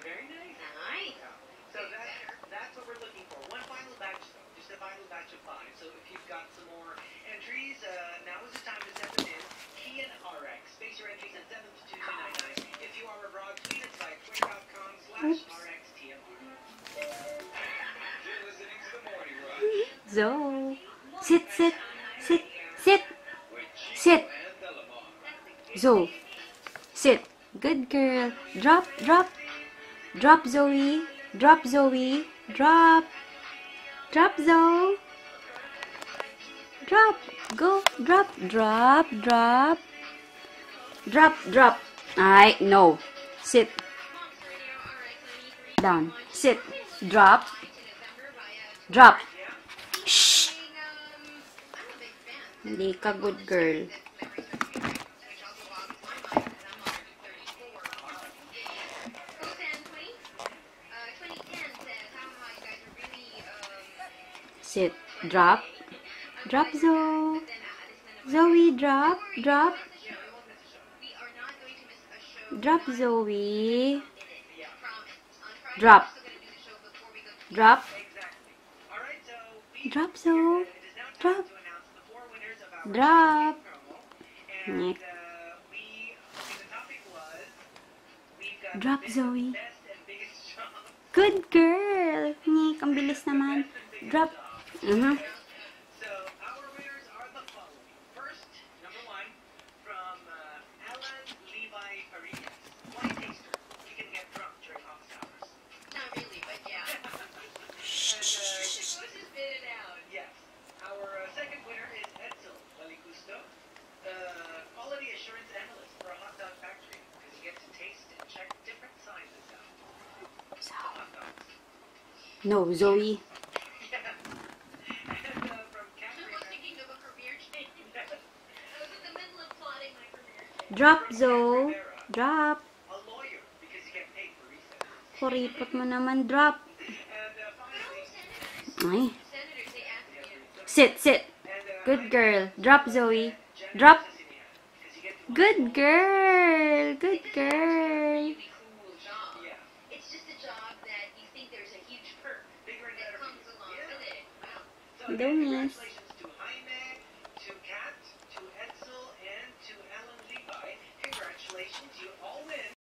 Very nice. Nice. Yeah. So that's what we're looking for. One final batch, though. Just a final batch of 5. So if you've got some more entries, now is the time to send them in. Kian RX. Space your entries and send them to 2299. If you are abroad, tweet us by twitter.com/RXTMR. You're listening to the Morning Rush. Zoe. Sit, sit, sit, sit. Sit. Zoe. Sit. Good girl. Drop, drop. Drop, Zoe. Drop, Zoe. Drop. Drop, Zoe. Drop. Go. Drop. Drop. Drop. Drop. Drop. No. Sit. Down. Sit. Drop. Drop. Shh. Hindi ka good girl. Sit. Drop. Drop, Zoe. Zoe, drop. Drop. Drop, Zoe. Drop. Drop. Drop, Zoe. Drop. Drop. Nick. Drop, Zoe. Good girl. Nick, ang bilis naman. Drop. So our winners are the following. First, number 1, from Alan Levi Arias. Wine taster. You can get drunk during office hours. Not really, but yeah. Let's just spit it out. yes. Our second winner is Edsel Baligusto, quality assurance analyst for a hot dog factory, because you get to taste and check different sizes out. Hot dogs. No, Zoe. From Catherine. Thinking of a career change. I was in the middle of plotting my career change. Drop, Zoe. Drop. A lawyer, because you get paid for research. Kuripot mo naman. Drop. And finally, Ay. Senators, they ask you. Sit, sit. Good girl. Drop, Zoe. Drop. Good girl. Good girl. Really cool job. yeah. It's just a job that you think there's a huge perk Bigger and that better. comes along with it. Wow. So, Don't miss. congratulations.